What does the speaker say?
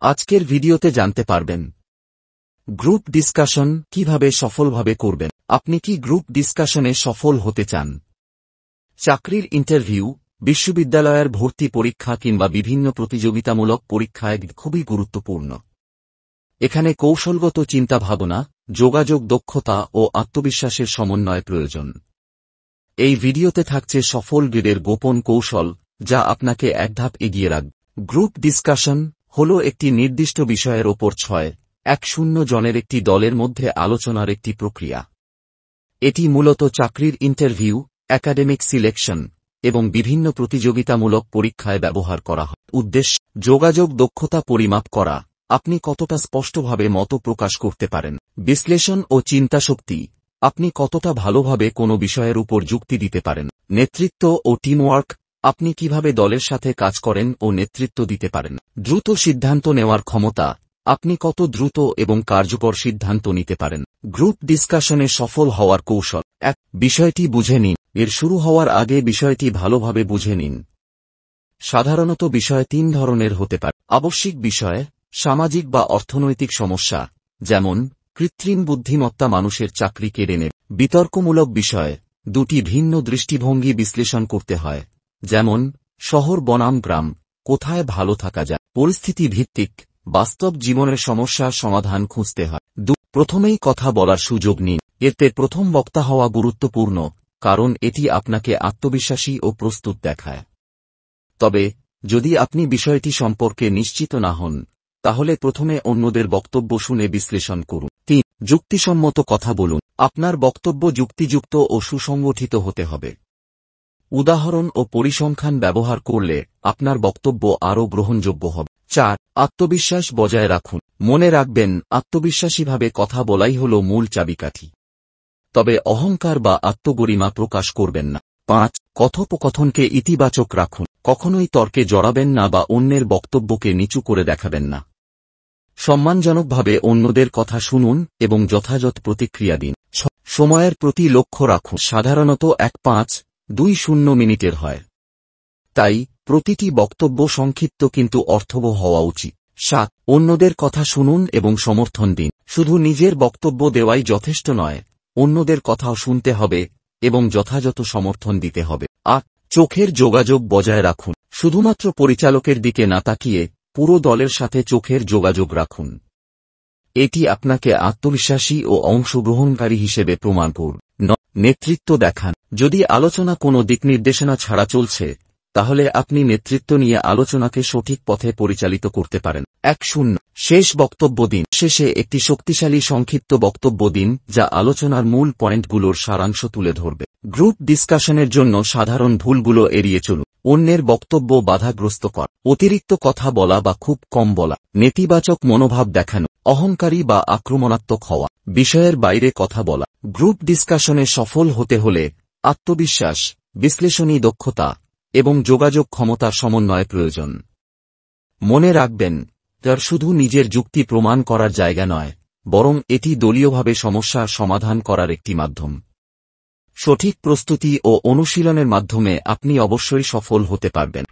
আজকের ভিডিওতে জানতে পারবেন গ্রুপ ডিসকাশন কিভাবে সফলভাবে করবেন। আপনি কি গ্রুপ ডিসকাশনে সফল হতে চান? চাকরির ইন্টারভিউ, বিশ্ববিদ্যালয়ের ভর্তি পরীক্ষা কিংবা বিভিন্ন প্রতিযোগিতামূলক পরীক্ষায় খুবই গুরুত্বপূর্ণ। এখানে কৌশলগত চিন্তাভাবনা, যোগাযোগ দক্ষতা ও আত্মবিশ্বাসের সমন্বয় প্রয়োজন। এই ভিডিওতে থাকছে সফল গ্রিডের গোপন কৌশল, যা আপনাকে এক ধাপ এগিয়ে রাখবে। গ্রুপ ডিসকাশন হল একটি নির্দিষ্ট বিষয়ের ওপর 6-10 জনের একটি দলের মধ্যে আলোচনার একটি প্রক্রিয়া। এটি মূলত চাকরির ইন্টারভিউ, একাডেমিক সিলেকশন এবং বিভিন্ন প্রতিযোগিতামূলক পরীক্ষায় ব্যবহার করা হয়। উদ্দেশ্য যোগাযোগ দক্ষতা পরিমাপ করা, আপনি কতটা স্পষ্টভাবে মত প্রকাশ করতে পারেন। বিশ্লেষণ ও চিন্তাশক্তি, আপনি কতটা ভালোভাবে কোনো বিষয়ের উপর যুক্তি দিতে পারেন। নেতৃত্ব ও টিমওয়ার্ক, আপনি কিভাবে দলের সাথে কাজ করেন ও নেতৃত্ব দিতে পারেন। দ্রুত সিদ্ধান্ত নেওয়ার ক্ষমতা, আপনি কত দ্রুত এবং কার্যকর সিদ্ধান্ত নিতে পারেন। গ্রুপ ডিসকাশনে সফল হওয়ার কৌশল। 1. বিষয়টি বুঝে নিন। এর শুরু হওয়ার আগে বিষয়টি ভালোভাবে বুঝে নিন। সাধারণত বিষয় 3 ধরনের হতে পারে। আবশ্যিক বিষয়, সামাজিক বা অর্থনৈতিক সমস্যা, যেমন কৃত্রিম বুদ্ধিমত্তা মানুষের চাকরি কেড়ে নেবে। বিতর্কমূলক বিষয়, দুটি ভিন্ন দৃষ্টিভঙ্গি বিশ্লেষণ করতে হয়, যেমন শহর বনাম গ্রাম, কোথায় ভালো থাকা যায়। পরিস্থিতি ভিত্তিক, বাস্তব জীবনের সমস্যার সমাধান খুঁজতে হয়। প্রথমেই কথা বলার সুযোগ নিন। এতে প্রথম বক্তা হওয়া গুরুত্বপূর্ণ, কারণ এটি আপনাকে আত্মবিশ্বাসী ও প্রস্তুত দেখায়। তবে যদি আপনি বিষয়টি সম্পর্কে নিশ্চিত না হন, তাহলে প্রথমে অন্যদের বক্তব্য শুনে বিশ্লেষণ করুন। 3. যুক্তিসম্মত কথা বলুন। আপনার বক্তব্য যুক্তিযুক্ত ও সুসংগঠিত হতে হবে। উদাহরণ ও পরিসংখ্যান ব্যবহার করলে আপনার বক্তব্য আরও গ্রহণযোগ্য হবে। 4. আত্মবিশ্বাস বজায় রাখুন। মনে রাখবেন, আত্মবিশ্বাসীভাবে কথা বলাই হল মূল চাবিকাঠি। তবে অহংকার বা আত্মগরিমা প্রকাশ করবেন না। 5. কথোপকথনকে ইতিবাচক রাখুন। কখনোই তর্কে জড়াবেন না বা অন্যের বক্তব্যকে নিচু করে দেখাবেন না। সম্মানজনকভাবে অন্যদের কথা শুনুন এবং যথাযথ প্রতিক্রিয়া দিন। সময়ের প্রতি লক্ষ্য রাখুন। সাধারণত 1-5-2-0 মিনিটের হয়। তাই প্রতিটি বক্তব্য সংক্ষিপ্ত কিন্তু অর্থবহ হওয়া উচিত। 7. অন্যদের কথা শুনুন এবং সমর্থন দিন। শুধু নিজের বক্তব্য দেওয়াই যথেষ্ট নয়, অন্যদের কথাও শুনতে হবে এবং যথাযথ সমর্থন দিতে হবে। 8. চোখের যোগাযোগ বজায় রাখুন। শুধুমাত্র পরিচালকের দিকে না তাকিয়ে পুরো দলের সাথে চোখের যোগাযোগ রাখুন। এটি আপনাকে আত্মবিশ্বাসী ও অংশগ্রহণকারী হিসেবে প্রমাণ করবে। নেতৃত্ব দেখান। যদি আলোচনা কোনো দিকনির্দেশনা ছাড়া চলছে, তাহলে আপনি নেতৃত্ব নিয়ে আলোচনাকে সঠিক পথে পরিচালিত করতে পারেন। 1-0 শেষ বক্তব্য দিন। শেষে একটি শক্তিশালী সংক্ষিপ্ত বক্তব্য দিন, যা আলোচনার মূল পয়েন্টগুলোর সারাংশ তুলে ধরবে। গ্রুপ ডিসকাশনের জন্য সাধারণ ভুলগুলো এড়িয়ে চলুন। অন্যের বক্তব্য বাধাগ্রস্ত কর, অতিরিক্ত কথা বলা বা খুব কম বলা, নেতিবাচক মনোভাব দেখানো, অহংকারী বা আক্রমণাত্মক হওয়া, বিষয়ের বাইরে কথা বলা। গ্রুপ ডিসকাশনে সফল হতে হলে আত্মবিশ্বাস, বিশ্লেষণী দক্ষতা এবং যোগাযোগ ক্ষমতার সমন্বয় প্রয়োজন। মনে রাখবেন, তার শুধু নিজের যুক্তি প্রমাণ করার জায়গা নয়, বরং এটি দলীয়ভাবে সমস্যার সমাধান করার একটি মাধ্যম। সঠিক প্রস্তুতি ও অনুশীলনের মাধ্যমে আপনি অবশ্যই সফল হতে পারবেন।